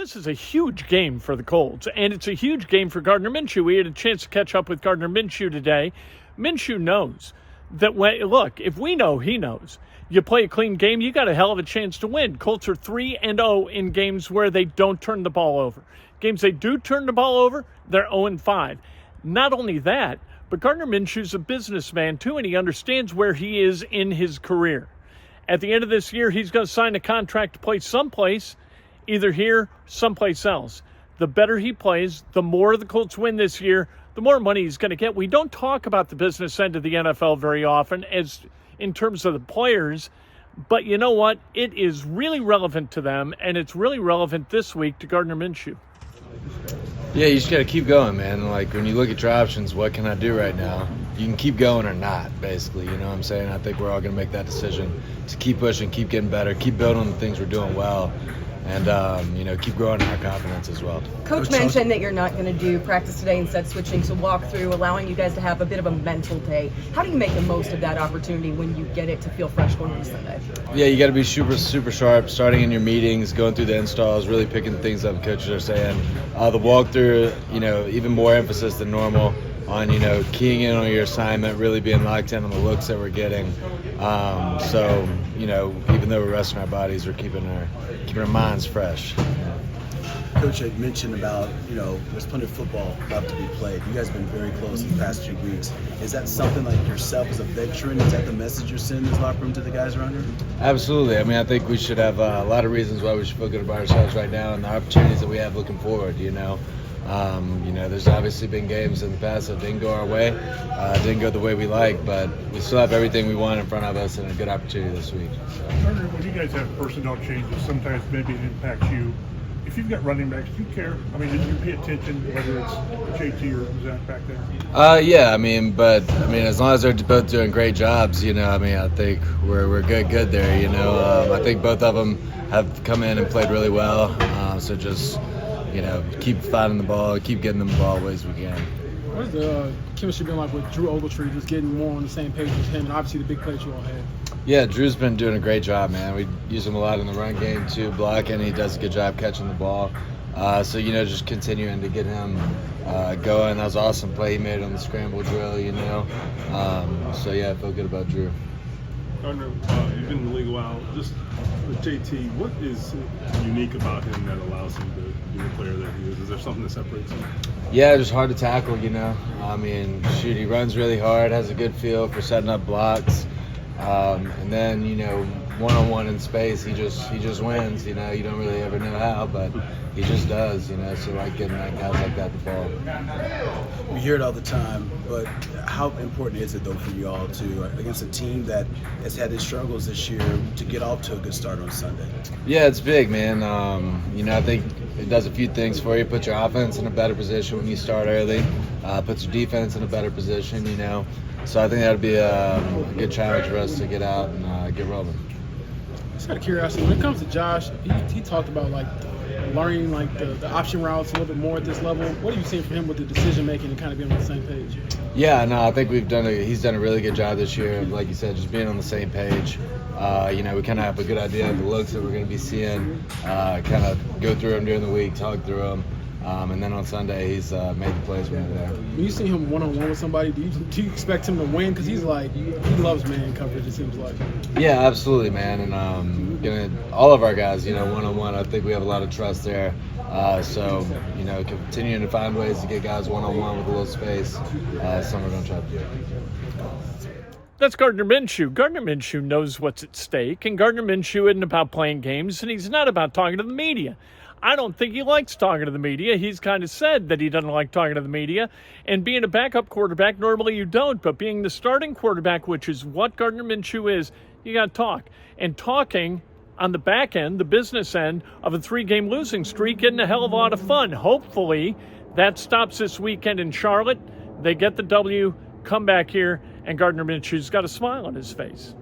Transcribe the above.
This is a huge game for the Colts, and it's a huge game for Gardner Minshew. We had a chance to catch up with Gardner Minshew today. Minshew knows that if we know, he knows. You play a clean game, you got a hell of a chance to win. Colts are 3-0 in games where they don't turn the ball over. Games they do turn the ball over, they're 0-5. Not only that, but Gardner Minshew's a businessman too, and he understands where he is in his career. At the end of this year, he's going to sign a contract to play someplace, either here, someplace else. The better he plays, the more the Colts win this year, the more money he's going to get. We don't talk about the business end of the NFL very often as in terms of the players, but you know what? It is really relevant to them, and it's really relevant this week to Gardner Minshew. Yeah, you just got to keep going, man. Like, when you look at your options, what can I do right now? You can keep going or not, basically. You know what I'm saying? I think we're all going to make that decision to keep pushing, keep getting better, keep building on the things we're doing well, and, keep growing in our confidence as well. Coach mentioned that you're not going to do practice today, instead switching to walk through, allowing you guys to have a bit of a mental day. How do you make the most of that opportunity when you get it to feel fresh going into Sunday? Yeah, you got to be super, super sharp, starting in your meetings, going through the installs, really picking the things up coaches are saying. The walkthrough, even more emphasis than normal on, keying in on your assignment, really being locked in on the looks that we're getting. Even though we're resting our bodies, we're keeping our minds fresh. Coach had mentioned about, there's plenty of football left to be played. You guys have been very close in the past 2 weeks. Is that something like yourself as a veteran? Is that the message you're sending in this locker room to the guys around here? Absolutely. I think we should have a lot of reasons why we should feel good about ourselves right now and the opportunities that we have looking forward, there's obviously been games in the past that didn't go our way, didn't go the way we like, but we still have everything we want in front of us and a good opportunity this week. So. When you guys have personnel changes, sometimes maybe it impacts you. If you've got running backs, do you care? Did you pay attention, whether it's JT or Zach back there? As long as they're both doing great jobs, I think we're good there, I think both of them have come in and played really well, so just keep finding the ball, keep getting them the ball ways we can. What's the chemistry been like with Drew Ogletree, just getting more on the same page with him, and obviously the big plays you all had? Yeah, Drew's been doing a great job, man. We use him a lot in the run game too, blocking. He does a good job catching the ball. Just continuing to get him going. That was an awesome play he made on the scramble drill, I feel good about Drew. Gardner, you've been in the league a while. Just with JT, what is unique about him that allows him to be the player that he is? Is there something that separates him? Yeah, just hard to tackle, he runs really hard, has a good feel for setting up blocks. And then, one-on-one in space, he just wins. You don't really ever know how, but he just does, so like getting guys like that the ball. We hear it all the time, but how important is it, though, for you all to, against a team that has had its struggles this year, to get off to a good start on Sunday? Yeah, it's big, man. I think it does a few things for you. Put your offense in a better position when you start early. Puts your defense in a better position, So I think that'll be a good challenge for us to get out and get rolling. Just out of curiosity, when it comes to Josh, he talked about learning the option routes a little bit more at this level. What are you seeing from him with the decision making and kind of being on the same page? Yeah, no, I think he's done a really good job this year. Like you said, just being on the same page. We kind of have a good idea of the looks that we're going to be seeing. Kind of go through them during the week, talk through them. And then on Sunday, he's made the plays when they're there. When you see him one-on-one with somebody, do you expect him to win? Because he loves man coverage, it seems like. Yeah, absolutely, man. And all of our guys, one-on-one, I think we have a lot of trust there. Continuing to find ways to get guys one-on-one with a little space, some we're going to try to do. That's Gardner Minshew. Gardner Minshew knows what's at stake, and Gardner Minshew isn't about playing games, and he's not about talking to the media. I don't think he likes talking to the media. He's kind of said that he doesn't like talking to the media. And being a backup quarterback, normally you don't. But being the starting quarterback, which is what Gardner Minshew is, you got to talk. And talking on the back end, the business end of a 3-game losing streak, getting a hell of a lot of fun. Hopefully that stops this weekend in Charlotte. They get the W, come back here, and Gardner Minshew's got a smile on his face.